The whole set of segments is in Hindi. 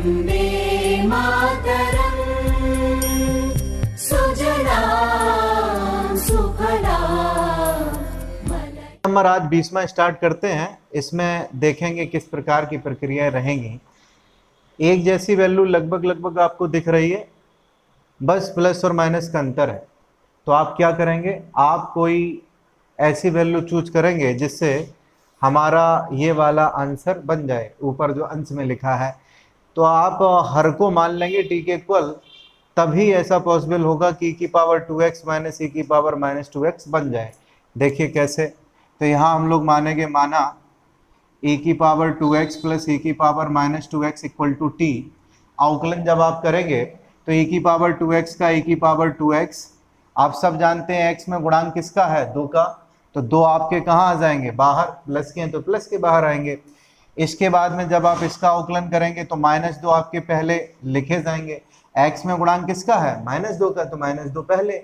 वन्दे मातरम् सुजलां सुफलां। नंबर आज 20वां स्टार्ट करते हैं। इसमें देखेंगे किस प्रकार की प्रक्रियाएं रहेंगी। एक जैसी वैल्यू लगभग आपको दिख रही है, बस प्लस और माइनस का अंतर है। तो आप क्या करेंगे, आप कोई ऐसी वैल्यू चूज करेंगे जिससे हमारा ये वाला आंसर बन जाए, ऊपर जो अंश में लिखा है। तो आप हर को मान लेंगे t के इक्वल, तभी ऐसा पॉसिबल होगा कि e की पावर 2x माइनस e की पावर माइनस 2x बन जाए। देखिए कैसे। तो यहाँ हम लोग मानेंगे, माना e की पावर 2x प्लस e की power minus 2x equal to t। अवकलन जब आप करेंगे तो e की पावर 2x का e की पावर 2x, आप सब जानते हैं x में गुणांक किसका है, 2 का। तो 2 आपके कहाँ आ जाएंगे, बाहर। प्लस के हैं तो प्लस के बाहर आएंगे। इसके बाद में जब आप इसका अवकलन करेंगे तो -2 आपके पहले लिखे जाएंगे। x में गुणांक किसका है, -2 का, तो -2 पहले।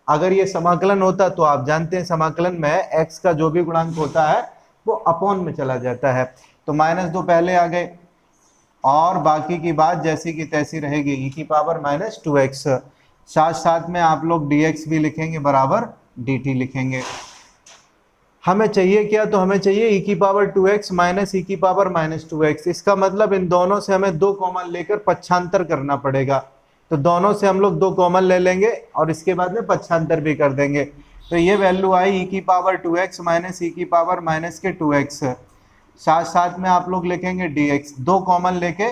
अगर ये समाकलन होता तो आप जानते हैं समाकलन में x का जो भी गुणांक होता है वो अपॉन में चला जाता है। तो -2 पहले आ गए और बाकी की बात जैसी की तैसी रहेगी, e की पावर माइनस 2x। साथ साथ में आप लोग dx भी लिखेंगे बराबर dt लिखेंगे। हमें चाहिए क्या, तो हमें चाहिए e की पावर 2x माइनस e की पावर माइनस 2x। इसका मतलब इन दोनों से हमें 2 कॉमन लेकर पक्षांतर करना पड़ेगा। तो दोनों से हम लोग 2 कॉमन ले लेंगे और इसके बाद में पक्षांतर भी कर देंगे। तो ये वैल्यू आई e की पावर 2x माइनस e की पावर माइनस के 2x। साथ साथ में आप लोग लिखेंगे dx। 2 कॉमन लेके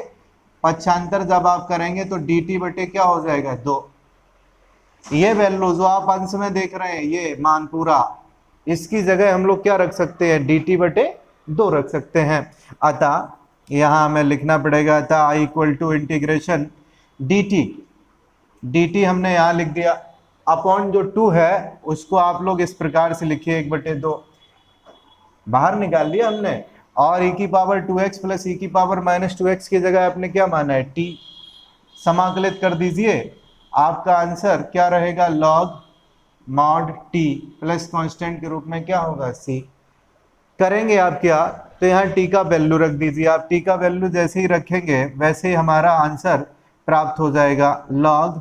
पक्षांतर जब आप करेंगे तो dt बटे क्या हो जाएगा, 2। ये वैल्यू जो आप अंश में देख रहे हैं, ये मान पूरा, इसकी जगह हम लोग क्या रख सकते हैं, dt बटे 2 रख सकते हैं। अतः यहाँ हमें लिखना पड़ेगा, अतः i equal to integration dt हमने यहाँ लिख दिया। अपॉन जो 2 है उसको आप लोग इस प्रकार से लिखिए, 1/2 बाहर निकाल लिया हमने। और e की पावर 2x प्लस e की पावर माइनस 2x की जगह आपने क्या माना है, t। समाकलित कर दीजिए, आपका आंसर क्या रहेगा, log mod t plus constant के रूप में क्या होगा, c। करेंगे आप क्या, तो यहाँ t का वैल्यू रख दीजिए। आप t का वैल्यू जैसे ही रखेंगे वैसे ही हमारा आंसर प्राप्त हो जाएगा। log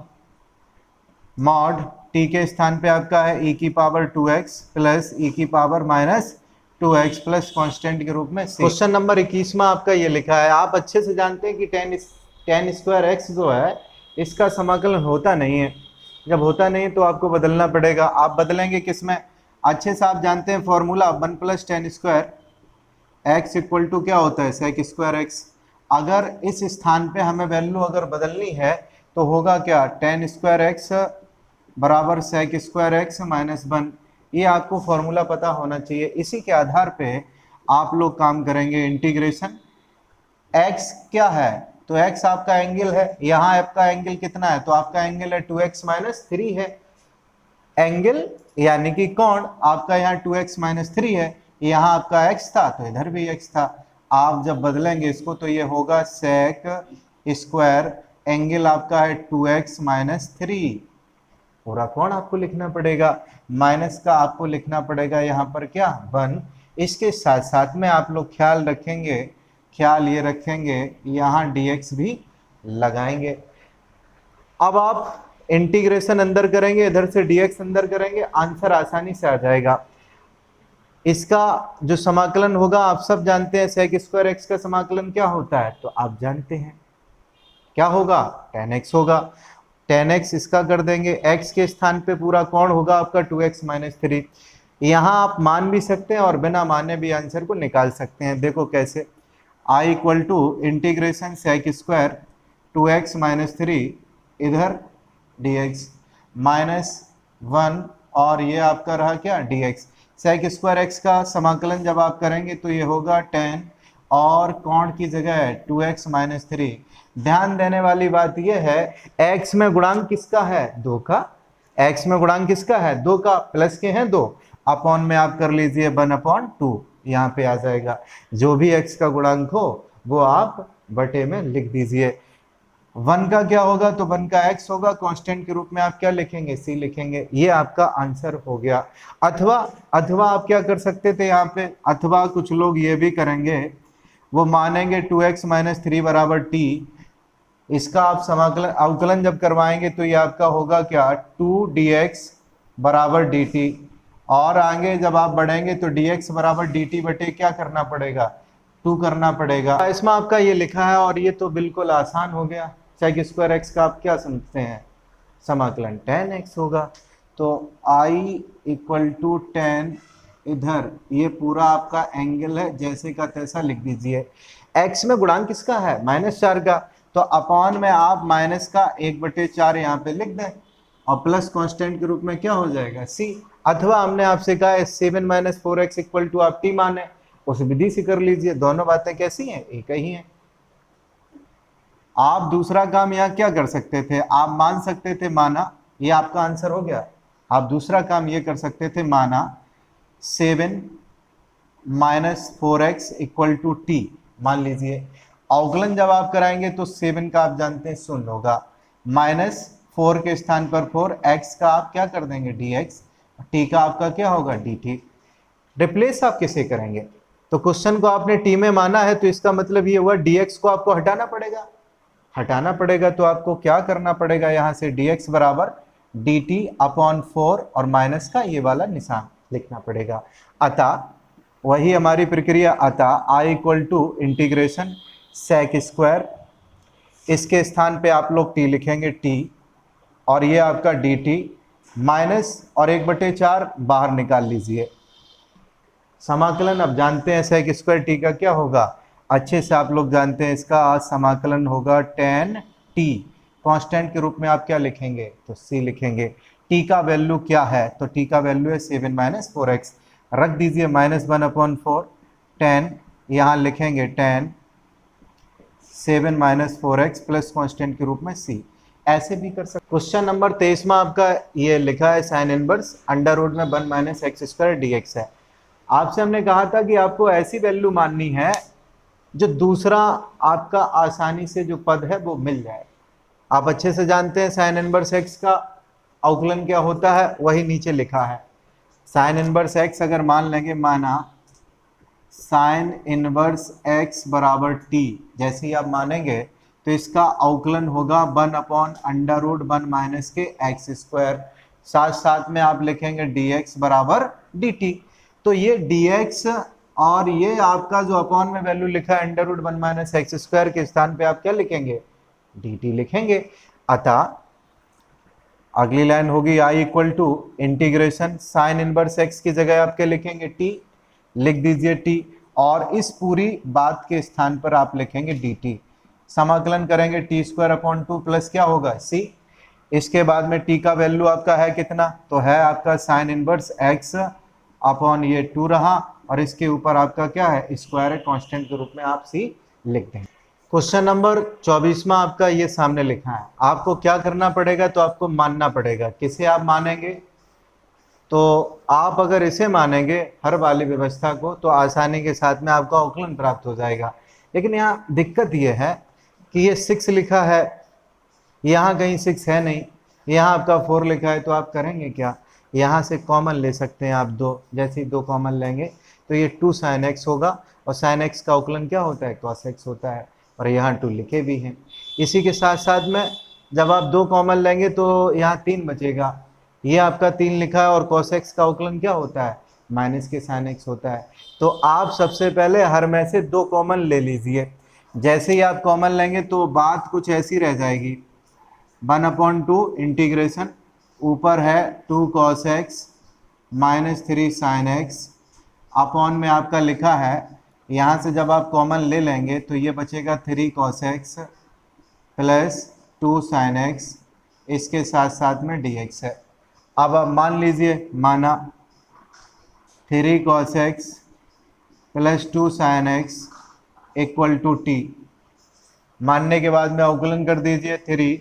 मॉड t के स्थान पे आपका है e की पावर 2x प्लस e की power minus 2x plus constant के रूप में c। क्वेश्चन नंबर 21 आपका ये लिखा है। आप अच्छे से जानते हैं कि tan स्क्वायर x जो है इसका समाकलन होता नहीं है। जब होता नहीं तो आपको बदलना पड़ेगा। आप बदलेंगे किस में, अच्छे से आप जानते हैं formula 1 plus tan square x equal to क्या होता है, sec स्क्वायर x। अगर इस स्थान पे हमें वैल्यू अगर बदलनी है तो होगा क्या, tan स्क्वायर x बराबर sec स्क्वायर x माइनस 1। ये आपको फॉर्मूला पता होना चाहिए। इसी के आधार पे आप लोग काम करेंगे। इंटीग्रेशन x क्या है, तो x आपका एंगल है। यहाँ आपका एंगल कितना है, तो आपका एंगल है 2x माइनस 3 है। एंगल यानी कि कोण आपका यहाँ 2x माइनस 3 है। यहाँ आपका x था तो इधर भी x था। आप जब बदलेंगे इसको तो ये होगा sec स्क्वायर, एंगल आपका है 2x माइनस 3। पूरा कोण आपको लिखना पड़ेगा, माइनस का आपको लिखना पड़ेगा यहाँ पर क्या, 1। इसके साथ साथ में आप लोग ख्याल रखेंगे, ख्याल ये रखेंगे यहाँ dx भी लगाएंगे। अब आप इंटीग्रेशन अंदर करेंगे, इधर से dx अंदर करेंगे, आंसर आसानी से आ जाएगा। इसका जो समाकलन होगा आप सब जानते हैं, sec स्क्वायर x का समाकलन क्या होता है, तो आप जानते हैं क्या होगा, tan x होगा। tan x इसका कर देंगे, x के स्थान पे पूरा कोण होगा आपका 2x माइनस 3। यहाँ आप मान भी सकते हैं और बिना माने भी आंसर को निकाल सकते हैं। देखो कैसे, i equal to integration sec square 2x minus 3 इधर dx माइनस 1 और ये आपका रहा क्या, dx। sec स्क्वायर x का समाकलन जब आप करेंगे तो ये होगा tan और कोण की जगह है 2x माइनस 3। ध्यान देने वाली बात यह है, x में गुणांक किसका है, 2 का। x में गुणांक किसका है, 2 का, प्लस के हैं 2। अपॉन में आप कर लीजिए 1/2, यहाँ पे आ जाएगा। जो भी x का गुणांक हो वो आप बटे में लिख दीजिए। 1 का क्या होगा, तो 1 का x होगा, कांस्टेंट के रूप में आप क्या लिखेंगे, c लिखेंगे। ये आपका आंसर हो गया। अथवा आप क्या कर सकते थे यहाँ पे, अथवा कुछ लोग ये भी करेंगे, वो मानेंगे 2x माइनस 3 बराबर t। इसका आप समाकलन अवकलन जब करवाएंगे तो ये आपका होगा क्या 2dx बराबर dt, और आगे जब आप बढ़ेंगे तो dx बराबर dt बटे क्या करना पड़ेगा 2 करना पड़ेगा। इसमें आपका ये लिखा है और ये तो बिल्कुल आसान हो गया। sec स्क्वायर x का आप क्या समझते हैं समाकलन tan x होगा। तो I इक्वल टू tan, इधर ये पूरा आपका एंगल है जैसे का तैसा लिख दीजिए। x में गुणांक किसका है -4 का, तो अपॉन में आप माइनस का 1/4 यहाँ पे लिख दें और प्लस कांस्टेंट के रूप में क्या हो जाएगा c, अथवा हमने आपसे कहा है 7 - 4x इक्वल टू आप t माने, उस विधि से कर लीजिए। दोनों बातें कैसी हैं एक ही हैं। आप दूसरा काम यहाँ क्या कर सकते थे, आप मान सकते थे माना, ये आपका आंसर हो गया। आप दूसरा काम ये कर सकते थे माना 7 - 4x इक्वल टू t मान लीजिए। अवकलन जब आप कराएंगे तो 7 का आप जानते हैं 0 होगा, -4 के स्थान पर 4, x का आप क्या कर देंगे dx, t का आपका क्या होगा dt। रिप्लेस आप किसे करेंगे, तो क्वेश्चन को आपने t में माना है तो इसका मतलब ये हुआ dx को आपको हटाना पड़ेगा। तो आपको क्या करना पड़ेगा, यहाँ से dx बराबर dt अपॉन 4 और माइनस का ये वाला निशान लिखना पड़ेगा। अतः वही हमारी प्रक्रिया, अतः I equal to integration sec square, इसके स्थान पे आप लोग t लिखेंगे t, और ये आपका dt माइनस और 1/4 बाहर निकाल लीजिए। समाकलन अब जानते हैं sec स्क्वायर t का क्या होगा, अच्छे से आप लोग जानते हैं, इसका समाकलन होगा tan t। कांस्टेंट के रूप में आप क्या लिखेंगे, तो c लिखेंगे। t का वैल्यू क्या है, तो t का वैल्यू है 7 - 4x, रख दीजिए -1/4 tan, यहाँ लिखेंगे tan 7 - 4x प्लस कांस्टेंट के रूप में c। ऐसे भी कर सकते। क्वेश्चन नंबर 23 में आपका ये लिखा है sine inverse √1 - x square dx है। आपसे हमने कहा था कि आपको ऐसी वैल्यू माननी है जो दूसरा आपका आसानी से जो पद है वो मिल जाए। आप अच्छे से जानते हैं साइन इनवर्स x का अवकलन क्या होता है, वही नीचे लिखा है। साइन इनवर्स x अगर मान लेंगे, माना साइन इनवर्स x बराबर t, जैसे ही आप मानेंगे तो इसका अवकलन होगा 1/√1 - के x स्क्वायर, साथ साथ में आप लिखेंगे dx बराबर dt। तो ये dx और ये आपका जो अपॉन में वैल्यू लिखा है √1 - x स्क्वायर के स्थान पे आप क्या लिखेंगे, dt लिखेंगे। अतः अगली लाइन होगी I equal to integration sine inverse x की जगह आप क्या लिखेंगे t, लिख दीजिए t, और इस पूरी बात के स्थान पर आप लिखेंगे dt। समाकलन करेंगे t²/2 प्लस क्या होगा c। इसके बाद में t का वैल्यू आपका है कितना, तो है आपका साइन इनवर्स x अपॉन ये 2 रहा, और इसके ऊपर आपका क्या है स्क्वायर है, कांस्टेंट के रूप में आप c लिख देंगे। क्वेश्चन नंबर 24 में आपका ये सामने लिखा है। आपको क्या करना पड़ेगा, तो आपको मानना पड़ेगा। किसे आप मानेंगे, तो आप अगर इसे मानेंगे हर वाली व्यवस्था को तो आसानी के साथ में आपका अवकलन प्राप्त हो जाएगा। लेकिन यहाँ दिक्कत ये है कि ये 6 लिखा है, यहाँ कहीं 6 है नहीं, यहाँ आपका 4 लिखा है, तो आप करेंगे क्या, यहाँ से कॉमन ले सकते हैं आप 2, जैसे ही 2 कॉमन लेंगे तो ये 2 sin x होगा, और sin x का अवकलन क्या होता है cos x होता है, और यहाँ 2 लिखे भी हैं। इसी के साथ साथ में जब आप 2 कॉमन लेंगे तो यहाँ 3 बचेगा, ये आपका 3 लिखा है, और cos x का अवकलन क्या होता है माइनस के sin x होता है। तो आप सबसे पहले हर में से 2 कॉमन ले लीजिए। जैसे ही आप कॉमन लेंगे तो बात कुछ ऐसी रह जाएगी, 1/2 इंटीग्रेशन, ऊपर है 2 cos x -3 sin x, upon में आपका लिखा है, यहाँ से जब आप कॉमन ले लेंगे तो ये बचेगा 3 cos x plus 2 sin x, इसके साथ साथ में dx है। अब आप मान लीजिए, माना 3 cos x plus 2 sin x equal to t। मानने के बाद में अवकलन कर दीजिए, 3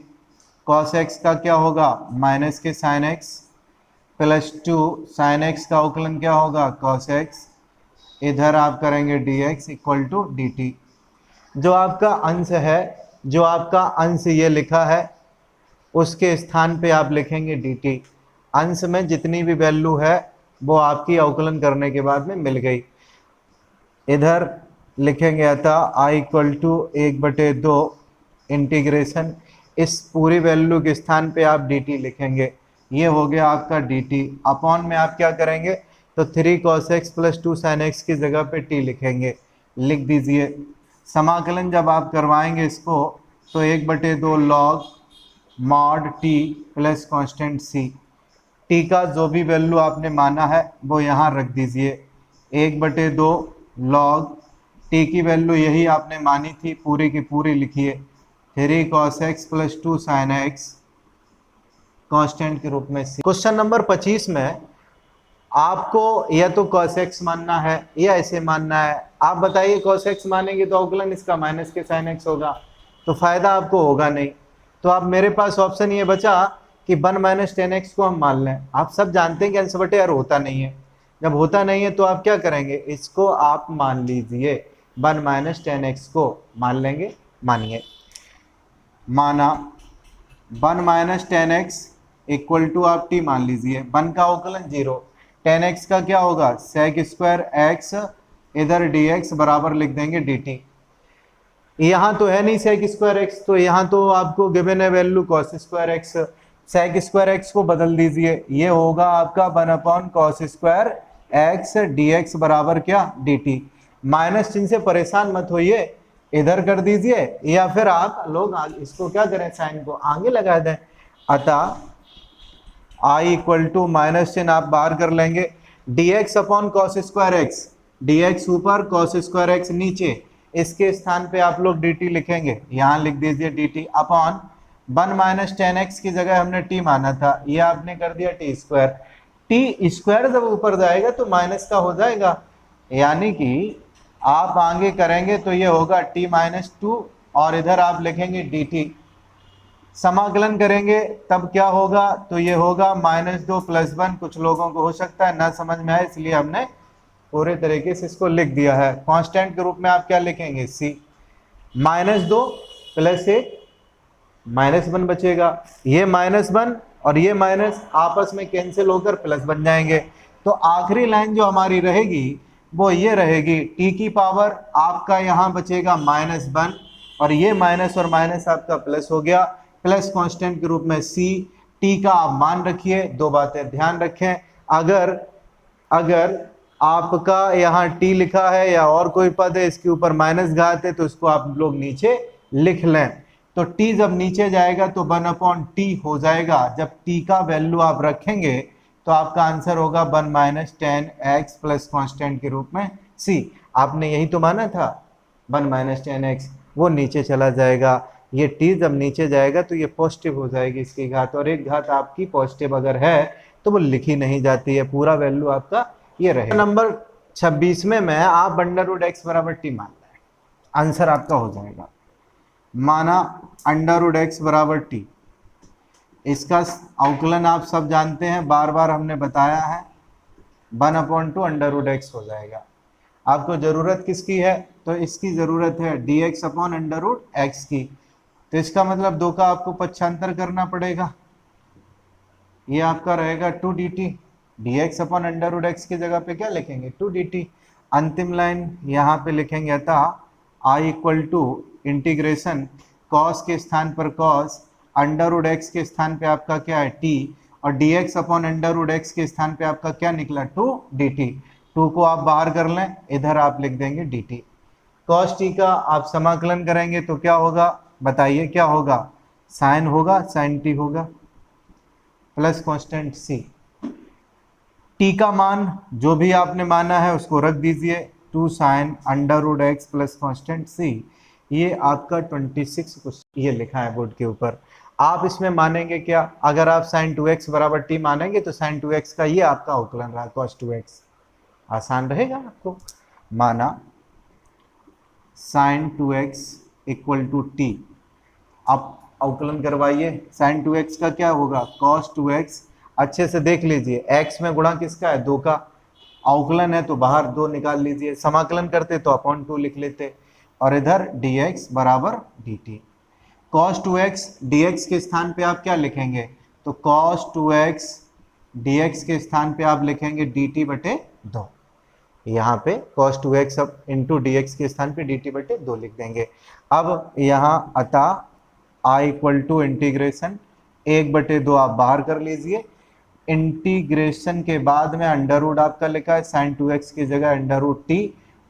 cos x का क्या होगा माइनस के sin x, plus 2 sin x का अवकलन क्या होगा cos x, इधर आप करेंगे dx इक्वल टू dt। जो आपका अंश है, जो आपका अंश ये लिखा है, उसके स्थान पे आप लिखेंगे dt। अंश में जितनी भी वैल्यू है वो आपकी अवकलन करने के बाद में मिल गई। इधर लिखेंगे अतः I इक्वल टू 1/2 इंटीग्रेशन, इस पूरी वैल्यू के स्थान पे आप dt लिखेंगे, ये हो गया आपका dt। अपॉन में आप क्या करेंगे, तो 3 cos x plus 2 sin x की जगह पे t लिखेंगे, लिख दीजिए। समाकलन जब आप करवाएंगे इसको तो 1/2 log mod t plus constant c, t का जो भी वैल्यू आपने माना है वो यहाँ रख दीजिए। 1/2 log t की वैल्यू यही आपने मानी थी, पूरी की पूरी लिखिए। 3 cos x plus 2 sin x constant के रूप में c। क्वेश्चन नंबर 25 में आपको या तो cos x मानना है या ऐसे मानना है। आप बताइए, cos x मानेंगे तो अवकलन इसका माइनस के sin x होगा, तो फायदा आपको होगा नहीं। तो आप मेरे पास ऑप्शन ये बचा कि 1 माइनस 10x को हम मान लें। आप सब जानते हैं कि अंश बटे हर होता नहीं है, जब होता नहीं है तो आप क्या करेंगे, इसको आप मान लीजिए, 1 माइनस 10x को मान लेंगे। मानिए, माना 1 माइनस 10x इक्वल टू आप t मान लीजिए। 1 का अवकलन 0, 10x का क्या होगा सेक स्क्वायर x, इधर dx बराबर लिख देंगे dt। यहाँ तो है नहीं सेक स्क्वायर x, तो यहाँ तो आपको गिवन है value cos square x। Sec square x को बदल दीजिए, ये होगा आपका 1 cos स्क्वायर x dx बराबर क्या dt। माइनस चिन्ह से परेशान मत होइए, इधर कर दीजिए, या फिर आप लोग इसको क्या करें, साइन को आगे लगा दें। अतः i इक्वल टू माइनस चिन्ह आप बाहर कर लेंगे, dx upon cos square x, dx ऊपर cos स्क्वायर एक्स नीचे, इसके स्थान पे आप लोग dt लिखेंगे, यहाँ लिख दीजिए dt अपॉन 1 माइनस 10x की जगह हमने t माना था, ये आपने कर दिया t स्क्वायर। t स्क्वायर जब ऊपर जाएगा तो माइनस का हो जाएगा, यानी कि आप आगे करेंगे तो ये होगा t माइनस 2 और इधर आप लिखेंगे dt। समाकलन करेंगे तब क्या होगा, तो ये होगा -2 + 1। कुछ लोगों को हो सकता है ना समझ में आए, इसलिए हमने पूरे तरीके से इसको लिख दिया है। कांस्टेंट के रूप में आप क्या लिखेंगे c, -2 + 1 -1 बचेगा, ये -1 और ये माइनस आपस में कैंसिल होकर प्लस बन जाएंगे। तो आखिरी लाइन जो हमारी रहेगी वो ये रहेगी, t की पावर आपका यहाँ बचेगा -1 और ये माइनस और माइनस आपका प्लस हो गया, प्लस कांस्टेंट के रूप में c। t का आप मान रखिए, दो बातें ध्यान रखें, अगर आपका यहाँ t लिखा है या और कोई पद है इसके ऊपर माइनस घात है तो इसको आप लोग नीचे लिख लें। तो t जब नीचे जाएगा तो 1/t हो जाएगा। जब t का वैल्यू आप रखेंगे तो आपका आंसर होगा 1 माइनस 10x प्लस कॉन्स्टेंट के रूप में c। आपने यही तो माना था 1 माइनस 10x, वो नीचे चला जाएगा। ये t जब नीचे जाएगा तो ये पॉजिटिव हो जाएगी इसकी घात, और एक घात आपकी पॉजिटिव अगर है तो वो लिखी नहीं जाती है, पूरा वैल्यू आपका ये रहेगा। नंबर 26 में मैं आप √x बराबर t मान लें, आंसर आपका हो जाएगा। माना √x बराबर t, इसका अवकलन आप सब जानते हैं, बार बार हमने बताया है, 1/2 √x हो जाएगा। आपको ज़रूरत किसकी है, तो इसकी ज़रूरत है dx अपॉन √x की। तो इसका मतलब 2 का आपको पक्षांतर करना पड़ेगा, ये आपका रहेगा 2 dt। dx अपॉन √x की जगह पे क्या लिखेंगे 2 dt। अंतिम लाइन यहाँ पे लिखेंगे, अतः i equal to integration cos के स्थान पर cos, √x के स्थान पे आपका क्या है t, और dx अपॉन √x के स्थान पे आपका क्या निकला 2 dt। 2 को आप बाहर कर लें, इधर आप लिख देंगे dt। cos t का आप समाकलन करेंगे तो क्या होगा, बताइए क्या होगा, साइन होगा, साइन t होगा प्लस कांस्टेंट c। t का मान जो भी आपने माना है उसको रख दीजिए, 2 sin √x plus constant c। ये आपका 26 कुछ ये लिखा है बोर्ड के ऊपर। आप इसमें मानेंगे क्या, अगर आप sin 2x बराबर t मानेंगे तो sin 2x का ये आपका अवकलन रहा cos 2x, आसान रहेगा आपको। माना sin 2x equal to t, आप अवकलन करवाइए, sin 2x का क्या होगा cos 2x। अच्छे से देख लीजिए, x में गुणा किसका है 2 का, अवकलन है तो बाहर 2 निकाल लीजिए, समाकलन करते तो अपॉन 2 लिख लेते, और इधर dx बराबर dt। cos 2x dx के स्थान पे आप क्या लिखेंगे, तो cos 2x dx के स्थान पे आप लिखेंगे dt/2। यहाँ पे cos 2x अब इंटू dx के स्थान पे dt/2 लिख देंगे। अब यहाँ अतः आई इक्वल टू इंटीग्रेशन 1/2 आप बाहर कर लीजिए, इंटीग्रेशन के बाद में अंडर रूट आपका लिखा है sin 2x की जगह under root t,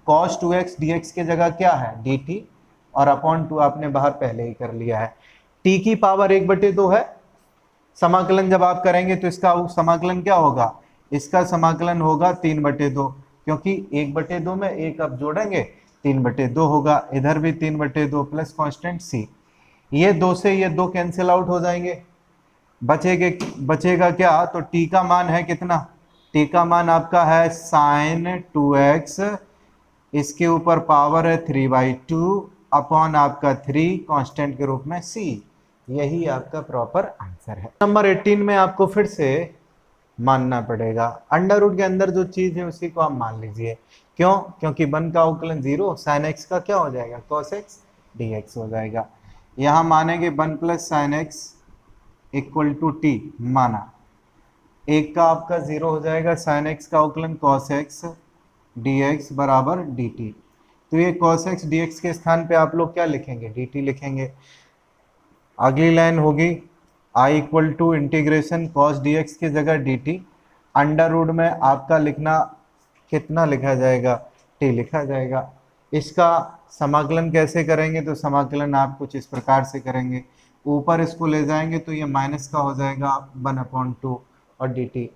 cos 2x dx की जगह क्या है dt, और अपॉन 2 आपने बाहर पहले ही कर लिया है। t की पावर 1/2 है, समाकलन जब आप करेंगे तो इसका समाकलन क्या होगा, इसका समाकलन होगा 3/2, क्योंकि 1/2 में एक अब जोड़ेंगे 3/2 होगा, इधर भी 3/2 प्लस कांस्टेंट c, ये 2 से ये 2 कैंसिल आउट हो जाएंगे, बचेगा क्या, तो t का मान है कितना, t का मान आपका है sin 2x, इसके ऊपर पावर है 3/2 अपॉन आपका 3 कांस्टेंट के रूप में c, यही आपका प्रॉपर आंसर है। नंबर 18 में आपको फिर से मानना पड़ेगा, अंडर रूट के अंदर जो चीज है उसी को आप मान लीजिए, क्यों, क्योंकि 1 का अवकलन 0, sin x का क्या हो जाएगा cos x dx हो जाएगा, यहाँ मानेंगे 1 plus sine x equal to t, माना 1 का आपका 0 हो जाएगा, साइन एक्स का अवकलन cos x dx बराबर dt, तो ये cos x dx के स्थान पे आप लोग क्या लिखेंगे dt लिखेंगे। अगली लाइन होगी i equal to integration cos dx की जगह dt, अंडर रूट में आपका लिखना कितना लिखा जाएगा t लिखा जाएगा। इसका समाकलन कैसे करेंगे, तो समाकलन आप कुछ इस प्रकार से करेंगे, ऊपर इसको ले जाएंगे तो ये माइनस का हो जाएगा 1/2 और dt,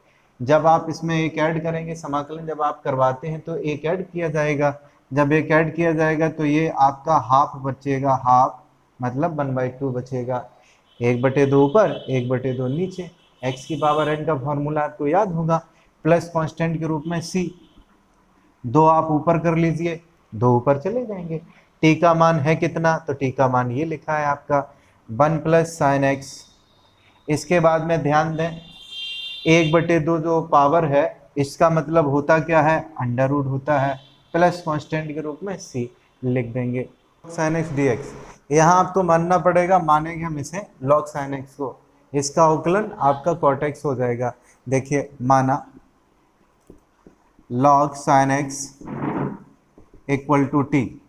जब आप इसमें एक ऐड करेंगे, समाकलन जब आप करवाते हैं तो एक ऐड किया जाएगा, जब एक ऐड किया जाएगा तो ये आपका हाफ बचेगा, हाफ मतलब 1/2 बचेगा, 1/2 ऊपर 1/2 नीचे, x की पावर n का फॉर्मूला आपको याद होगा, प्लस कांस्टेंट के रूप में c, 2 आप ऊपर कर लीजिए, 2 ऊपर चले जाएंगे, t का मान है कितना, तो t का मान ये लिखा है आपका 1 प्लस साइन एक्स, इसके बाद में ध्यान दें 1/2 जो पावर है इसका मतलब होता क्या है अंडर रूट होता है, प्लस कांस्टेंट के रूप में c लिख देंगे, साइन एक्स डी एक्स, यहाँ आपको मानना पड़ेगा, मानेंगे हम इसे log साइन एक्स को, इसका अवकलन आपका cot x हो जाएगा, देखिए माना log sine x equal to t,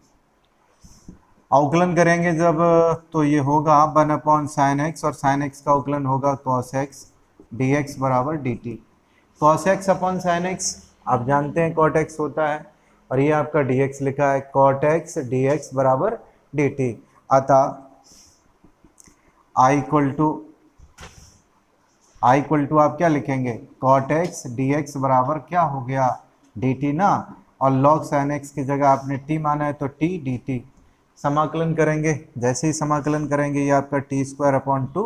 अवकलन करेंगे जब तो ये होगा 1 साइन एक्स, और साइन एक्स का अवकलन होगा cos x dx बराबर dt, cos x upon sine x आप जानते हैं cot x होता है, और ये आपका dx लिखा है cot x dx बराबर dt, अतः i इक्वल टू आप क्या लिखेंगे cot x dx बराबर क्या हो गया dt ना, और log sin x की जगह आपने t माना है तो t dt, समाकलन करेंगे, जैसे ही समाकलन करेंगे ये आपका t² 2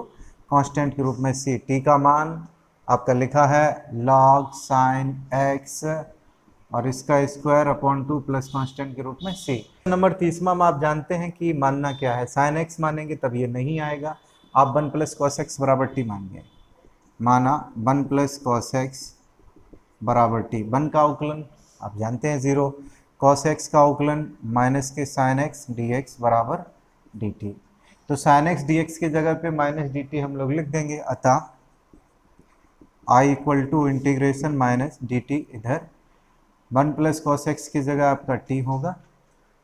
कांस्टेंट के रूप में c, t का मान आपका लिखा है log sin x और इसका स्क्वायर अपॉन 2 प्लस कांस्टेंट के रूप में c। नंबर 30 में आप जानते हैं कि मानना क्या है, sin x मानेंगे तब ये नहीं आएगा, आप 1 प्लस cos x बराबर t मानिए, माना 1 प्लस cos x बराबर t, 1 का अवकलन आप जानते हैं 0, cos x का अवकलन माइनस के sin x dx बराबर dt, तो sin x dx की जगह पे माइनस dt हम लोग लिख देंगे, अतः i equal to integration minus dt, इधर 1 प्लस cos x की जगह आपका t होगा,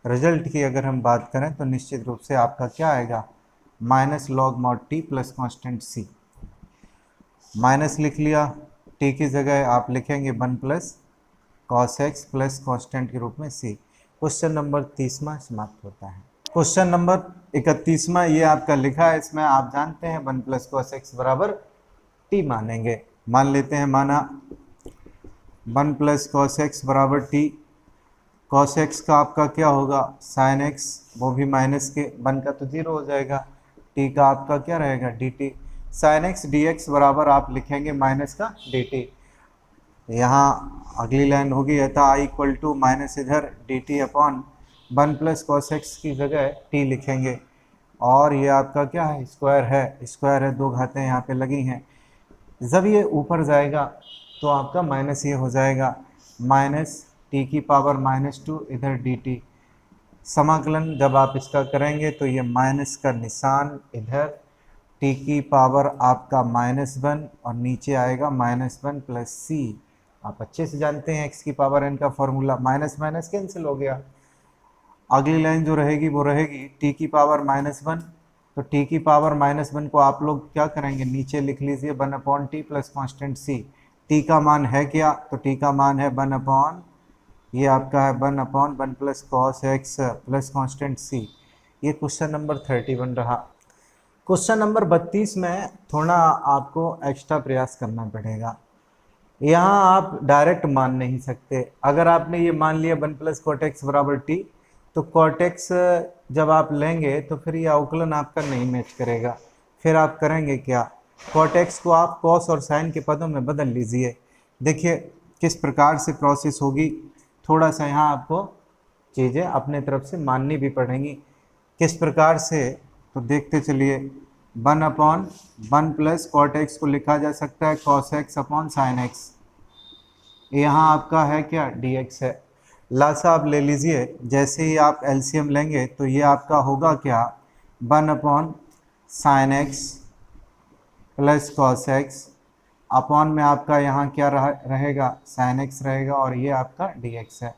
रिजल्ट की अगर हम बात करें तो निश्चित रूप से आपका क्या आएगा minus log mod t plus constant c, minus लिख लिया, t की जगह आप लिखेंगे 1 plus cos x plus constant के रूप में c। क्वेश्चन नंबर 30वां समाप्त होता है। क्वेश्चन नंबर 31वां ये आपका लिखा है, इसमें आप जानते हैं 1 प्लस cos x बराबर t मानेंगे, मान लेते हैं, माना 1 प्लस cos x बराबर t, cos x का आपका क्या होगा sin x, वो भी माइनस के, 1 का तो 0 हो जाएगा, t का आपका क्या रहेगा dt, sin x dx बराबर आप लिखेंगे माइनस का dt, यहाँ अगली लाइन होगी, अतः i इक्वल टू माइनस इधर dt upon 1 plus cos x की जगह t लिखेंगे, और ये आपका क्या है स्क्वायर है, 2 घातें यहाँ पे लगी हैं, जब ये ऊपर जाएगा तो आपका माइनस ये हो जाएगा माइनस t की पावर -2 इधर dt, समाकलन जब आप इसका करेंगे तो ये माइनस का निशान इधर, t की पावर आपका -1 और नीचे आएगा -1 प्लस c, आप अच्छे से जानते हैं x की पावर n का फॉर्मूला, माइनस माइनस कैंसिल हो गया। अगली लाइन जो रहेगी वो रहेगी t की पावर -1 तो टी की पावर -1 को आप लोग क्या करेंगे, नीचे लिख लीजिए 1/t plus constant C. T का मान है क्या, तो टी का मान है 1/, ये आपका है 1/1 plus cos x plus constant C. ये क्वेश्चन नंबर 31 रहा। क्वेश्चन नंबर 32 में थोड़ा आपको एक्स्ट्रा प्रयास करना पड़ेगा। यहाँ आप डायरेक्ट मान नहीं सकते। अगर आपने ये मान लिया 1 प्लस कॉट एक्स बराबर टी, तो कॉट एक्स जब आप लेंगे तो फिर ये अवकलन आपका नहीं मैच करेगा। फिर आप करेंगे क्या, कॉट एक्स को आप कॉस और साइन के पदों में बदल लीजिए। देखिए किस प्रकार से प्रोसेस होगी। थोड़ा सा यहाँ आपको चीज़ें अपने तरफ से माननी भी पड़ेंगी। किस प्रकार से, तो देखते चलिए। 1/1 प्लस कॉट एक्स को लिखा जा सकता है cos x upon sine x. यहाँ आपका है क्या, डी एक्स है। लासा आप ले लीजिए। जैसे ही आप एलसीएम लेंगे तो ये आपका होगा क्या, 1/sin x plus cos x upon में आपका यहाँ क्या रहेगा, sin x रहेगा, और ये आपका dx है।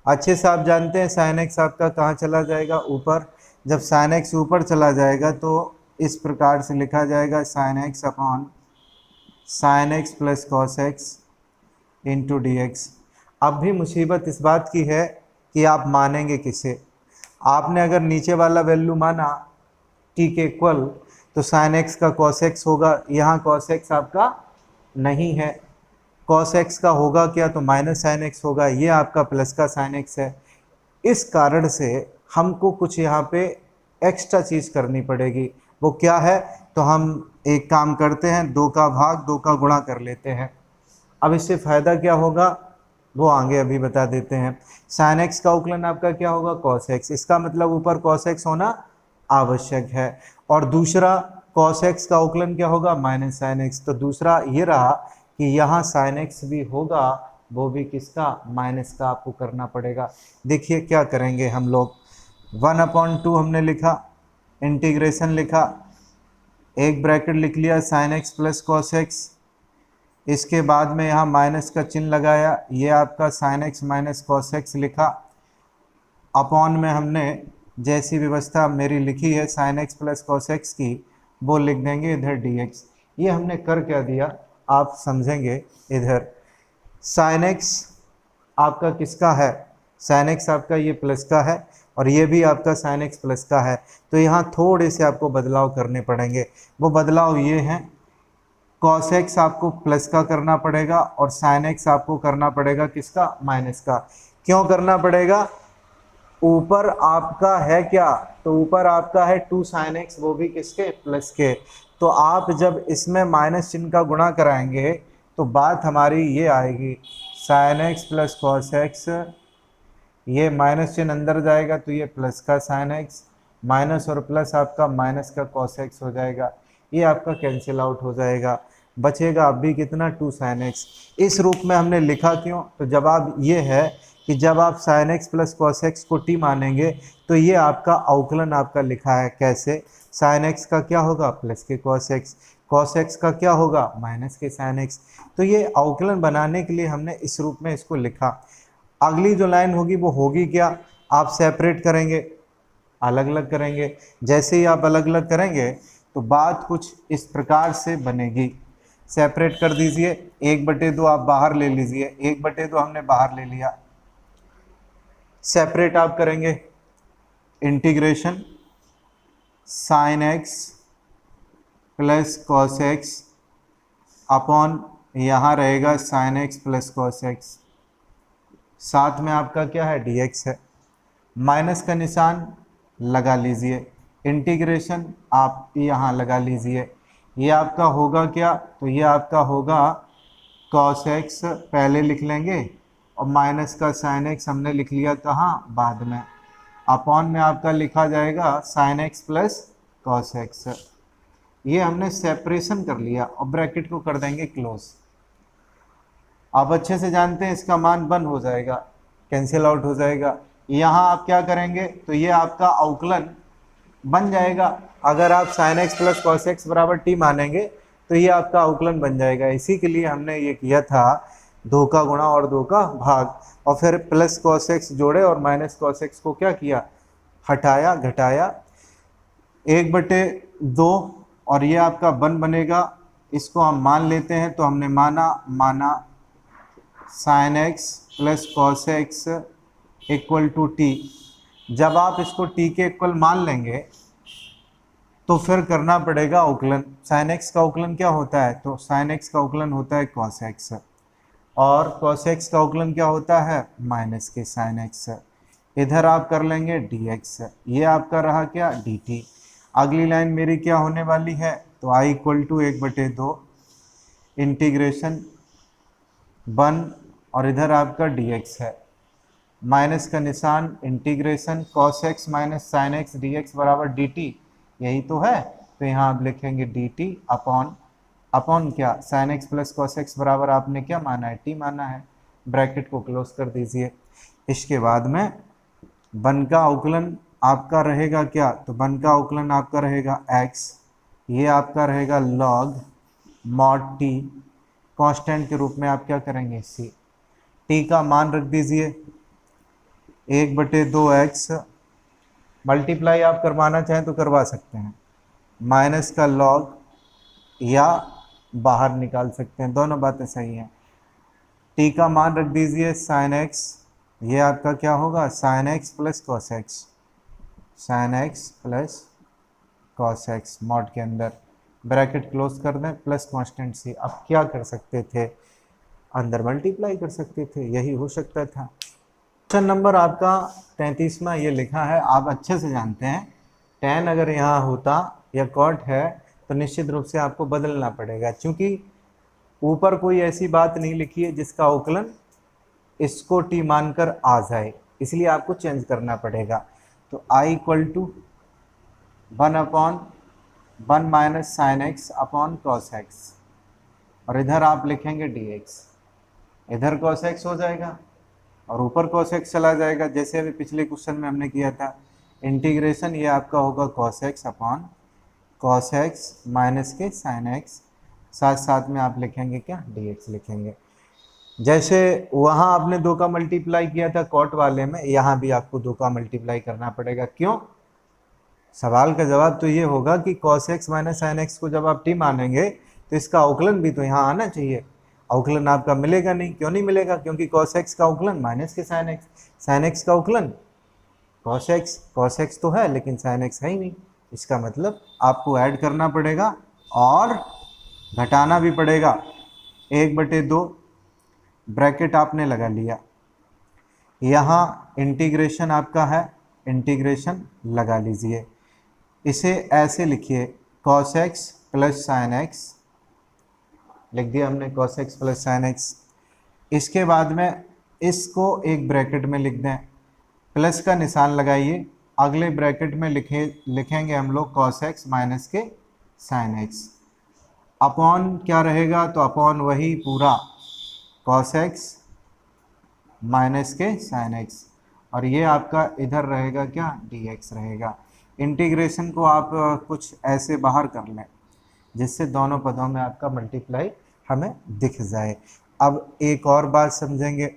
अच्छे से आप जानते हैं sin x आपका कहाँ चला जाएगा, ऊपर। जब sin x ऊपर चला जाएगा तो इस प्रकार से लिखा जाएगा sin x upon sin x plus cos x into D x. अब भी मुसीबत इस बात की है कि आप मानेंगे किसे। आपने अगर नीचे वाला वैल्यू माना t के इक्वल, तो sin x का cos x होगा। यहाँ cos x आपका नहीं है, cos x का होगा क्या, तो माइनस sin x होगा। ये आपका प्लस का sin x है। इस कारण से हमको कुछ यहाँ पे एक्स्ट्रा चीज़ करनी पड़ेगी। वो क्या है, तो हम एक काम करते हैं, 2 का भाग 2 का गुणा कर लेते हैं। अब इससे फ़ायदा क्या होगा वो आगे अभी बता देते हैं। sin x का अवकलन आपका क्या होगा, cos x। इसका मतलब ऊपर cos x होना आवश्यक है। और दूसरा cos x का अवकलन क्या होगा, माइनस sin x। तो दूसरा ये रहा कि यहाँ sin x भी होगा, वो भी किसका, माइनस का आपको करना पड़ेगा। देखिए क्या करेंगे हम लोग। 1/2 हमने लिखा, इंटीग्रेशन लिखा, एक ब्रैकेट लिख लिया sin x plus cos x. इसके बाद में यहाँ माइनस का चिन्ह लगाया, ये आपका sin x minus cos x लिखा। अपॉन में हमने जैसी व्यवस्था मेरी लिखी है sin x plus cos x की, वो लिख देंगे इधर dx। ये हमने कर क्या दिया आप समझेंगे। इधर sin x आपका किसका है, sin x आपका ये प्लस का है, और ये भी आपका sin x प्लस का है। तो यहाँ थोड़े से आपको बदलाव करने पड़ेंगे। वो बदलाव ये हैं, cos x आपको प्लस का करना पड़ेगा और sin x आपको करना पड़ेगा किसका, माइनस का। क्यों करना पड़ेगा, ऊपर आपका है क्या, तो ऊपर आपका है 2 sin x, वो भी किसके, प्लस के। तो आप जब इसमें माइनस चिन्ह का गुणा कराएंगे तो बात हमारी ये आएगी, sin x plus cos x, ये माइनस चिन्ह अंदर जाएगा तो ये प्लस का sin x, माइनस और प्लस आपका माइनस का cos x हो जाएगा। ये आपका कैंसिल आउट हो जाएगा, बचेगा अब भी कितना, 2 sin x। इस रूप में हमने लिखा क्यों, तो जवाब ये है कि जब आप sin x plus cos x को t मानेंगे तो ये आपका अवकलन आपका लिखा है कैसे, sin x का क्या होगा, प्लस के cos x का क्या होगा, माइनस के sin x। तो ये अवकलन बनाने के लिए हमने इस रूप में इसको लिखा। अगली जो लाइन होगी वो होगी क्या, आप सेपरेट करेंगे, अलग अलग करेंगे। जैसे ही आप अलग अलग करेंगे तो बात कुछ इस प्रकार से बनेगी। सेपरेट कर दीजिए, 1/2 आप बाहर ले लीजिए, 1/2 हमने बाहर ले लिया। सेपरेट आप करेंगे, integration sin x plus cos x upon यहाँ रहेगा sin x plus cos x, साथ में आपका क्या है, dx है। माइनस का निशान लगा लीजिए, इंटीग्रेशन आप यहाँ लगा लीजिए। ये आपका होगा क्या, तो ये आपका होगा cos x पहले लिख लेंगे और माइनस का sin x हमने लिख लिया कहाँ, बाद में। अपॉन में आपका लिखा जाएगा sin x plus cos x. ये हमने सेपरेशन कर लिया और ब्रैकेट को कर देंगे क्लोज। आप अच्छे से जानते हैं इसका मान 1 हो जाएगा, कैंसिल आउट हो जाएगा। यहाँ आप क्या करेंगे, तो ये आपका अवकलन बन जाएगा। अगर आप sin x plus cos x बराबर t मानेंगे तो ये आपका अवकलन बन जाएगा। इसी के लिए हमने ये किया था 2 का गुणा और 2 का भाग, और फिर प्लस कॉस एक्स जोड़े और माइनस कॉस एक्स को क्या किया, हटाया घटाया। 1/2 और ये आपका 1 बनेगा, इसको हम मान लेते हैं, तो हमने माना sin x plus cos x equal to t. जब आप इसको t के इक्वल मान लेंगे तो फिर करना पड़ेगा अवकलन। sin x का अवकलन क्या होता है, तो sin x का अवकलन होता है cos x, और cos x का अवकलन क्या होता है, माइनस के sin x। इधर आप कर लेंगे dx, ये आपका रहा क्या, dt। अगली लाइन मेरी क्या होने वाली है, तो i इक्वल टू 1/2 इंटीग्रेशन 1 और इधर आपका dx है, माइनस का निशान, integration cos x minus sin x dx बराबर dt, यही तो है। तो यहाँ आप लिखेंगे dt अपॉन क्या, sin x plus cos x बराबर आपने क्या माना है, t माना है। ब्रैकेट को क्लोज कर दीजिए। इसके बाद में 1 का अवकलन आपका रहेगा क्या, तो 1 का अवकलन आपका रहेगा x, ये आपका रहेगा log mod t, कांस्टेंट के रूप में आप क्या करेंगे c, t का मान रख दीजिए 1/2x, मल्टीप्लाई आप करवाना चाहें तो करवा सकते हैं, माइनस का log या बाहर निकाल सकते हैं, दोनों बातें सही हैं। t का मान रख दीजिए sin x, ये आपका क्या होगा, sin x plus cos x, sin x plus cos x mod के अंदर, ब्रैकेट क्लोज कर दें, प्लस कांस्टेंट c। अब क्या कर सकते थे, अंदर मल्टीप्लाई कर सकते थे, यही हो सकता था। क्वेश्चन नंबर आपका 33वां ये लिखा है, आप अच्छे से जानते हैं tan अगर यहाँ होता या cot है तो निश्चित रूप से आपको बदलना पड़ेगा, क्योंकि ऊपर कोई ऐसी बात नहीं लिखी है जिसका अवकलन इसको t मानकर आ जाए, इसलिए आपको चेंज करना पड़ेगा। तो i equal to 1/1 minus sine x upon cos x, और इधर आप लिखेंगे dx, इधर cos x हो जाएगा और ऊपर cos x चला जाएगा, जैसे अभी पिछले क्वेश्चन में हमने किया था। इंटीग्रेशन ये आपका होगा cos x upon cos x minus के sin x, साथ साथ में आप लिखेंगे क्या, dx लिखेंगे। जैसे वहाँ आपने 2 का मल्टीप्लाई किया था कॉट वाले में, यहाँ भी आपको 2 का मल्टीप्लाई करना पड़ेगा। क्यों, सवाल का जवाब तो ये होगा कि cos x minus sin x को जब आप t मानेंगे तो इसका अवकलन भी तो यहाँ आना चाहिए। अवकलन आपका मिलेगा नहीं, क्यों नहीं मिलेगा, क्योंकि cos x का अवकलन माइनस के sin x का अवकलन cos x तो है लेकिन sin x है ही नहीं। इसका मतलब आपको ऐड करना पड़ेगा और घटाना भी पड़ेगा। 1/2 ब्रैकेट आपने लगा लिया, यहाँ इंटीग्रेशन आपका है, इंटीग्रेशन लगा लीजिए। इसे ऐसे लिखिए cos x plus sine x, लिख दिया हमने cos x plus sine x. इसके बाद में इसको एक ब्रैकेट में लिख दें, प्लस का निशान लगाइए, अगले ब्रैकेट में लिखेंगे हम लोग cos x माइनस के साइन एक्स। अपॉन क्या रहेगा, तो अपॉन वही पूरा cos x माइनस के साइन एक्स, और ये आपका इधर रहेगा क्या, dx रहेगा। इंटीग्रेशन को आप कुछ ऐसे बाहर कर लें जिससे दोनों पदों में आपका मल्टीप्लाई हमें दिख जाए। अब एक और बात समझेंगे,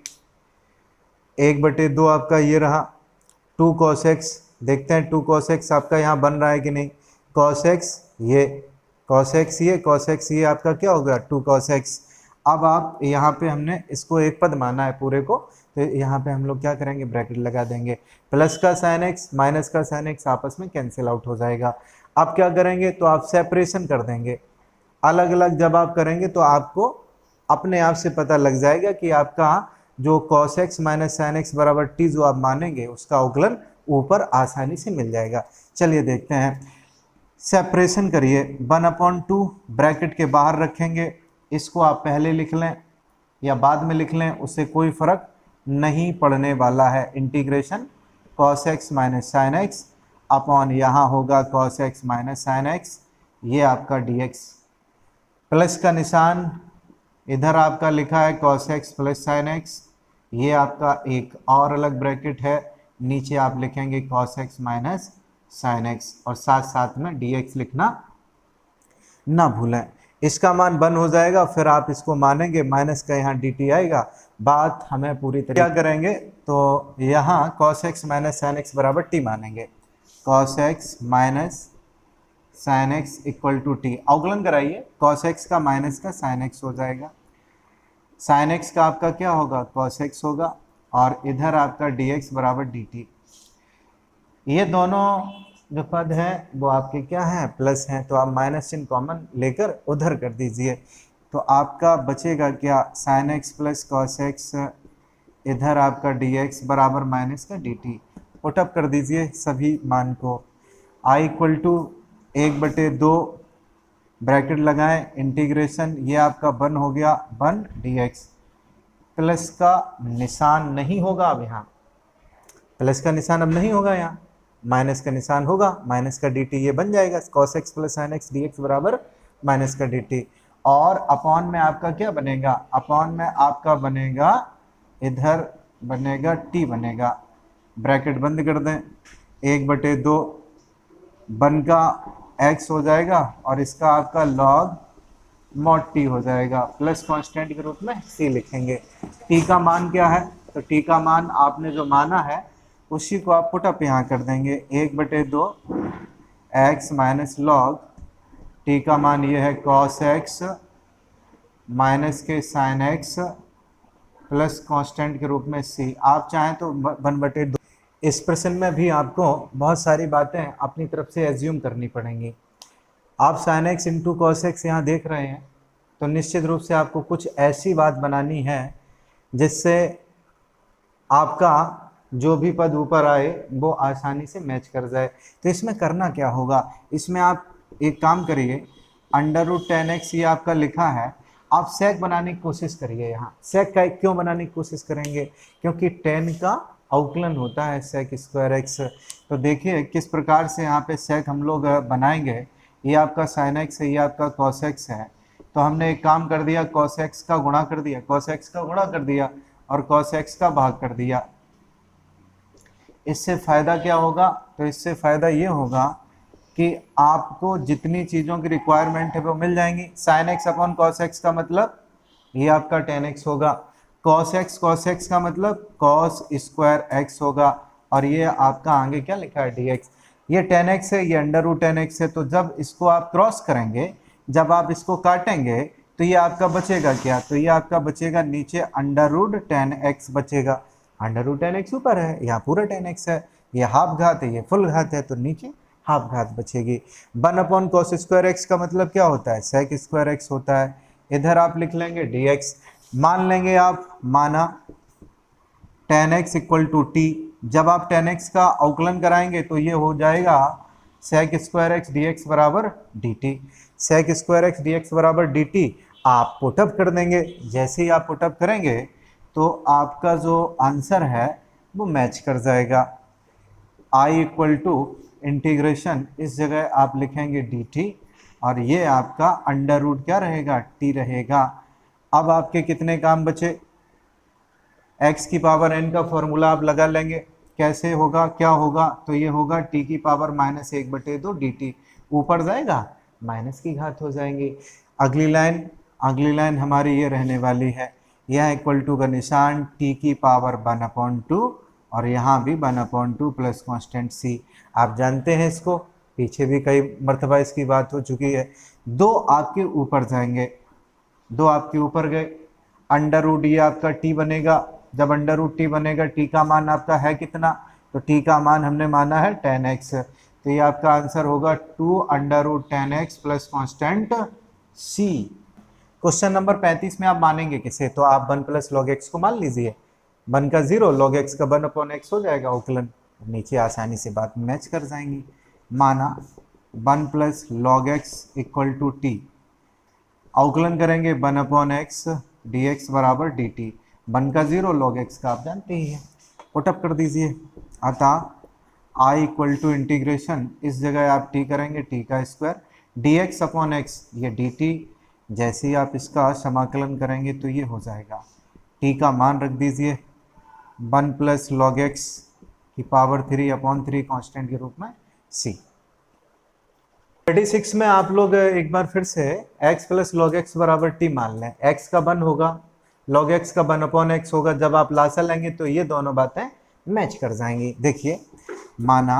1/2 आपका ये रहा, 2 cos x, देखते हैं 2 cos x आपका यहाँ बन रहा है कि नहीं। cos x ये, cos x ये, cos x ये आपका क्या हो गया, 2 cos x। अब आप यहाँ पे हमने इसको एक पद माना है पूरे को, तो यहाँ पे हम लोग क्या करेंगे, ब्रैकेट लगा देंगे, प्लस का साइन एक्स माइनस का साइन एक्स आपस में कैंसिल आउट हो जाएगा। अब क्या करेंगे, तो आप सेपरेशन कर देंगे, अलग अलग जब आप करेंगे तो आपको अपने आप से पता लग जाएगा कि आपका जो cos x minus sine x बराबर t जो आप मानेंगे उसका अवकलन ऊपर आसानी से मिल जाएगा। चलिए देखते हैं, सेपरेशन करिए, 1/2 ब्रैकेट के बाहर रखेंगे, इसको आप पहले लिख लें या बाद में लिख लें, उससे कोई फर्क नहीं पड़ने वाला है। Integration cos x minus sine x upon यहाँ होगा cos x minus sine x, ये आपका dx, प्लस का निशान इधर आपका लिखा है cos x plus sine x, ये आपका एक और अलग ब्रैकेट है, नीचे आप लिखेंगे cos x minus sine x, और साथ साथ में dx लिखना ना भूलें। इसका मान 1 हो जाएगा, फिर आप इसको मानेंगे, माइनस का यहाँ dt आएगा। बात हमें पूरी तरह क्या करेंगे, तो यहाँ cos x minus sine x बराबर t मानेंगे, cos x minus sine x equal to t, अवकलन कराइए, कॉस एक्स का माइनस का साइन एक्स हो जाएगा, साइन एक्स का आपका क्या होगा, कॉस एक्स होगा, और इधर आपका डी एक्स बराबर डी टी। ये दोनों जो पद हैं वो आपके क्या हैं, प्लस हैं, तो आप माइनस चिन्ह कॉमन लेकर उधर कर दीजिए, तो आपका बचेगा क्या, sine x plus cos x, इधर आपका डी एक्स बराबर माइनस का डी टी। पुटअप कर दीजिए सभी मान को, आई इक्वल टू 1/2 ब्रैकेट लगाएं, इंटीग्रेशन, ये आपका 1 हो गया 1 डी एक्स, प्लस का निशान नहीं होगा, अब यहाँ प्लस का निशान अब नहीं होगा, यहाँ माइनस का निशान होगा, माइनस का डी टी, ये बन जाएगा cos x plus sine x D x बराबर माइनस का डी टी, और अपॉन में आपका क्या बनेगा, अपॉन में आपका बनेगा, इधर बनेगा टी बनेगा, ब्रैकेट बंद कर दें, 1/2 1 का x हो जाएगा, और इसका आपका log mod t हो जाएगा, प्लस कांस्टेंट के रूप में c लिखेंगे। t का मान क्या है, तो t का मान आपने जो माना है उसी को आप पुटअप यहाँ कर देंगे, 1/2 x माइनस log t का मान ये है cos x माइनस के sin x प्लस कांस्टेंट के रूप में c। आप चाहें तो 1/2, इस प्रश्न में भी आपको बहुत सारी बातें अपनी तरफ से एज्यूम करनी पड़ेंगी। आप sine x into cos x यहाँ देख रहे हैं, तो निश्चित रूप से आपको कुछ ऐसी बात बनानी है जिससे आपका जो भी पद ऊपर आए वो आसानी से मैच कर जाए। तो इसमें करना क्या होगा, इसमें आप एक काम करिए, √10x ये आपका लिखा है, आप सेक बनाने की कोशिश करिए। यहाँ सेक का क्यों बनाने की कोशिश करेंगे, क्योंकि 10 का अवकलन होता है सेक स्क्वायर एक्स। तो देखिए किस प्रकार से यहाँ पे सेक हम लोग बनाएंगे, ये आपका साइन एक्स है, ये आपका कॉस एक्स है, तो हमने एक काम कर दिया, कॉस एक्स का गुणा कर दिया, कॉस एक्स का गुणा कर दिया और कॉस एक्स का भाग कर दिया। इससे फ़ायदा क्या होगा, तो इससे फ़ायदा ये होगा कि आपको जितनी चीज़ों की रिक्वायरमेंट है वो मिल जाएंगी। Sign x upon cos x का मतलब ये आपका 10x होगा, कॉस एक्स का मतलब कॉस स्क्वायर एक्स होगा, और ये आपका आगे क्या लिखा है dx। ये 10x है, ये √10x है, तो जब इसको आप क्रॉस करेंगे, जब आप इसको काटेंगे तो ये आपका बचेगा क्या, तो ये आपका बचेगा नीचे √10x बचेगा, √10x ऊपर है, यहाँ पूरा 10x है, ये हाफ घात है, ये फुल घात है, तो नीचे हाफ घात बचेगी। 1 cos स्क्वायर एक्स का मतलब क्या होता है, सेक स्क्वायर एक्स होता है, इधर आप लिख लेंगे dx। मान लेंगे आप, माना 10x इक्वल टू टी, जब आप 10x का अवकलन कराएंगे तो ये हो जाएगा सेक स्क्वायर एक्स dx बराबर dt। Sec square x dx बराबर dt आप पुटअप कर देंगे, जैसे ही आप पुटअप करेंगे तो आपका जो आंसर है वो मैच कर जाएगा। I इक्वल टू इंटीग्रेशन, इस जगह आप लिखेंगे dt, और ये आपका अंडर रूट क्या रहेगा, t रहेगा। अब आपके कितने काम बचे, x की पावर n का फॉर्मूला आप लगा लेंगे, कैसे होगा, क्या होगा, तो ये होगा t की पावर -1/2 dt, ऊपर जाएगा माइनस की घात हो जाएंगी। अगली लाइन हमारी ये रहने वाली है, यह इक्वल टू का निशान t की पावर 1/2 और यहाँ भी 1/2 प्लस कांस्टेंट c। आप जानते हैं इसको, पीछे भी कई मरतबा इसकी बात हो चुकी है। दो आपके ऊपर जाएंगे, दो आपके ऊपर गए, अंडर रूट ये आपका t बनेगा, जब अंडर रूट t बनेगा t का मान आपका है कितना, तो t का मान हमने माना है 10x, तो ये आपका आंसर होगा 2√10x plus constant c। Question number 35 में आप मानेंगे किसे, तो आप 1 प्लस लॉग एक्स को मान लीजिए, 1 का 0 लॉग एक्स का 1/x हो जाएगा अवकलन, नीचे आसानी से बात मैच कर जाएंगी। माना 1 plus log x equal to t, अवकलन करेंगे 1/x dx बराबर dt, 1 का 0 लॉग एक्स का आप जानते ही हैं, पुटअप कर दीजिए। अतः I इक्वल टू इंटीग्रेशन, इस जगह आप t करेंगे t का स्क्वायर, dx अपॉन x ये dt, जैसे ही आप इसका समाकलन करेंगे तो ये हो जाएगा, t का मान रख दीजिए 1 प्लस लॉग एक्स की पावर 3/3 कांस्टेंट के रूप में c। 36 में आप लोग एक बार फिर से x प्लस लॉग एक्स बराबर t मान लें, x का 1 होगा, लॉग एक्स का 1/x होगा, जब आप लासा लेंगे तो ये दोनों बातें मैच कर जाएंगी। देखिए माना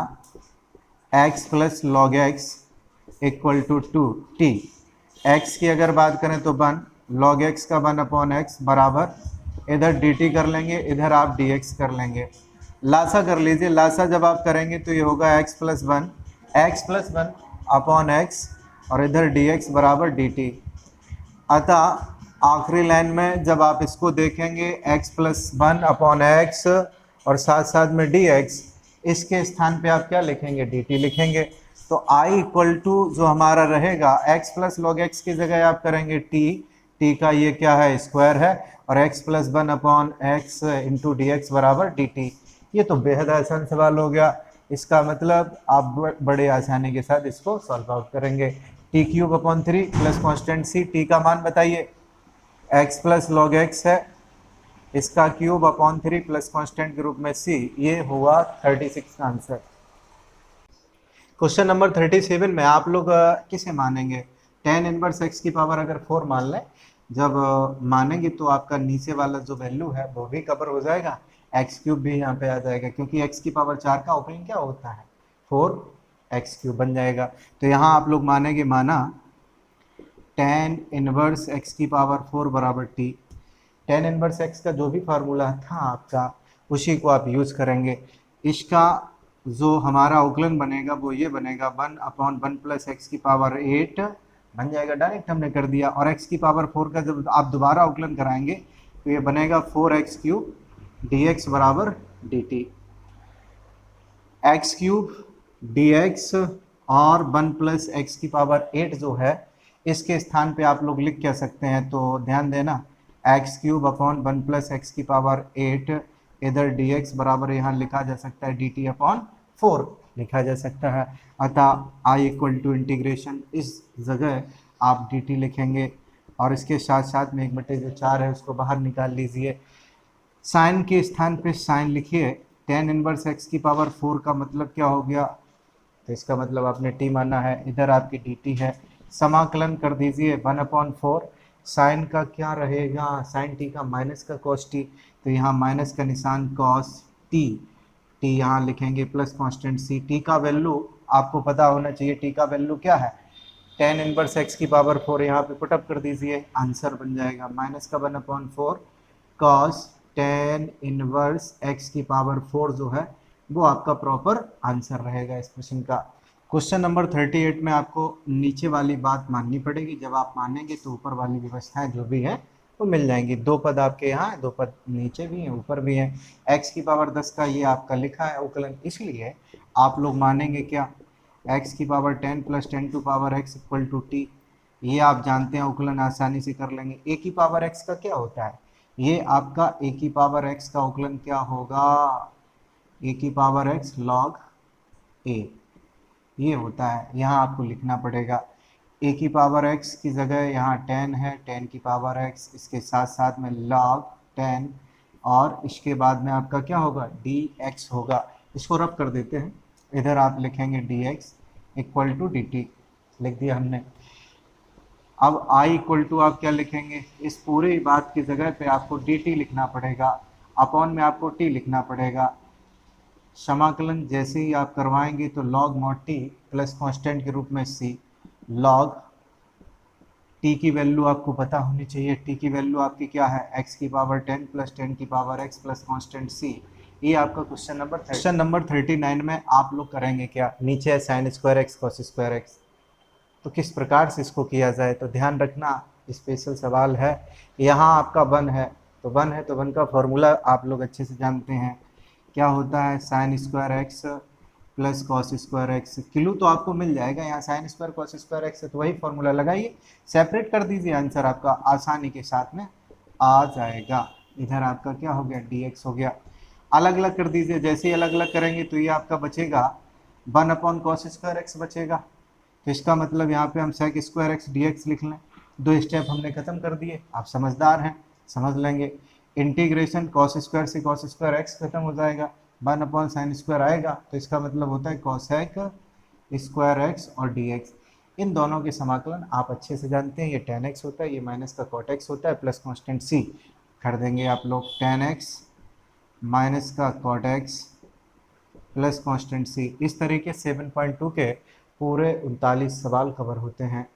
x plus log x equal to 2t। x की अगर बात करें तो 1 log x का 1 अपॉन एक्स बराबर इधर dt कर लेंगे, इधर आप dx कर लेंगे। लासा कर लीजिए, लासा जब आप करेंगे तो ये होगा x plus one upon x और इधर dx बराबर dt। अतः आखिरी लाइन में जब आप इसको देखेंगे x plus one upon x और साथ साथ में dx, इसके स्थान पे आप क्या लिखेंगे, dt लिखेंगे। तो I इक्वल टू जो हमारा रहेगा x प्लस लॉग एक्स की जगह आप करेंगे t का ये क्या है, स्क्वायर है, और x plus one upon x into D x बराबर dt। ये तो बेहद आसान सवाल हो गया। इसका मतलब आप बड़े आसानी के साथ इसको सॉल्व आउट करेंगे। T cube upon 3 plus constant C, T का मान बताइए, x प्लस लॉग एक्स है, इसका क्यूब अपॉन 3 प्लस कांस्टेंट के रूप में c, ये हुआ 36 का आंसर। क्वेश्चन नंबर 37 में आप लोग किसे मानेंगे, tan इनवर्स x की पावर अगर 4 मान लें, जब मानेंगे तो आपका नीचे वाला जो वैल्यू है वो भी कवर हो जाएगा, एक्स क्यूब भी यहाँ पे आ जाएगा, क्योंकि x की पावर 4 का अवकलन क्या होता है, 4x क्यूब बन जाएगा। तो यहाँ आप लोग मानेंगे, माना tan इनवर्स x की पावर 4 बराबर t। tan इनवर्स x का जो भी फार्मूला था आपका, उसी को आप यूज़ करेंगे। इसका जो हमारा अवकलन बनेगा वो ये बनेगा 1 अपॉन 1 प्लस एक्स की पावर 8 बन जाएगा, डायरेक्ट हमने कर दिया। और x की पावर 4 का जब आप दोबारा अवकलन कराएंगे तो ये बनेगा 4x क्यूब dx बराबर dt। x क्यूब dx और 1 प्लस एक्स की पावर 8 जो है, इसके स्थान पे आप लोग लिख क्या सकते हैं, तो ध्यान देना, x cube upon 1 plus x की पावर 8, इधर dx बराबर यहाँ लिखा जा सकता है dt अपॉन 4 लिखा जा सकता है। अतः I इक्वल टू इंटीग्रेशन, इस जगह आप dt लिखेंगे और इसके साथ साथ में 1/4 है उसको बाहर निकाल लीजिए। साइन के स्थान पे साइन लिखिए, tan इनवर्स x की पावर 4 का मतलब क्या हो गया, तो इसका मतलब आपने t माना है, इधर आपकी dt है, समाकलन कर दीजिए 1/4, साइन का क्या रहेगा, साइन t का माइनस का cos t, तो यहाँ माइनस का निशान cos t, t यहाँ लिखेंगे प्लस कांस्टेंट c। t का वैल्यू आपको पता होना चाहिए, t का वैल्यू क्या है, tan इनवर्स x की पावर 4 यहाँ पे पुटअप कर दीजिए, आंसर बन जाएगा माइनस का 1/4 cos tan इनवर्स x की पावर 4 जो है वो आपका प्रॉपर आंसर रहेगा इस क्वेश्चन का। क्वेश्चन नंबर 38 में आपको नीचे वाली बात माननी पड़ेगी, जब आप मानेंगे तो ऊपर वाली व्यवस्थाएं जो भी है वो मिल जाएंगी। 2 पद आपके यहाँ, 2 पद नीचे भी हैं ऊपर भी हैं। x की पावर 10 का ये आपका लिखा है अवकलन, इसलिए आप लोग मानेंगे क्या, x की power 10 plus 10 to power x equal to t, ये आप जानते हैं अवकलन आसानी से कर लेंगे। a की पावर x का क्या होता है, ये आपका a की पावर x का अवकलन क्या होगा, a की पावर x log a, ये होता है, यहाँ आपको लिखना पड़ेगा। a की पावर x की जगह यहाँ 10 है, 10 की पावर x, इसके साथ साथ में log 10, और इसके बाद में आपका क्या होगा, dx होगा। इसको रब कर देते हैं, इधर आप लिखेंगे dx इक्वल टू dt, लिख दिया हमने। अब I इक्वल टू आप क्या लिखेंगे, इस पूरी बात की जगह पे आपको dt लिखना पड़ेगा, अपॉन में आपको t लिखना पड़ेगा। समाकलन जैसे ही आप करवाएंगे तो log mod t plus constant के रूप में c, log t की वैल्यू आपको पता होनी चाहिए, t की वैल्यू आपकी क्या है, x की पावर 10 प्लस 10 की power x plus constant c। ये आपका क्वेश्चन नंबर 39 में आप लोग करेंगे क्या, नीचे है sine square x cos square x, तो किस प्रकार से इसको किया जाए, तो ध्यान रखना स्पेशल सवाल है। यहाँ आपका 1 है, तो 1 है तो 1 का फॉर्मूला आप लोग अच्छे से जानते हैं, क्या होता है, sine square x plus cos square x. Clue तो आपको मिल जाएगा, यहाँ sine square cos square x है तो वही फॉर्मूला लगाइए, सेपरेट कर दीजिए, आंसर आपका आसानी के साथ में आ जाएगा। इधर आपका क्या हो गया, dx हो गया। अलग अलग कर दीजिए, जैसे ही अलग अलग करेंगे तो ये आपका बचेगा 1 अपॉन कॉस स्क्वायर एक्स बचेगा, तो इसका मतलब यहाँ पे हम सेक स्क्वायर एक्स dx लिख लें। 2 स्टेप हमने खत्म कर दिए, आप समझदार हैं, समझ लेंगे। इंटीग्रेशन कॉस स्क्वायर से कॉस स्क्वायर एक्स खत्म हो जाएगा, 1 अपॉन साइन स्क्वायर आएगा, तो इसका मतलब होता है कॉसेक स्क्वायर एक्स और dx। इन दोनों के समाकलन आप अच्छे से जानते हैं, ये tan x होता है, ये माइनस का cot x होता है, प्लस कांस्टेंट c कर देंगे आप लोग, tan x माइनस का cot x plus constant c। इस तरीके 7.2 के पूरे 39 सवाल कवर होते हैं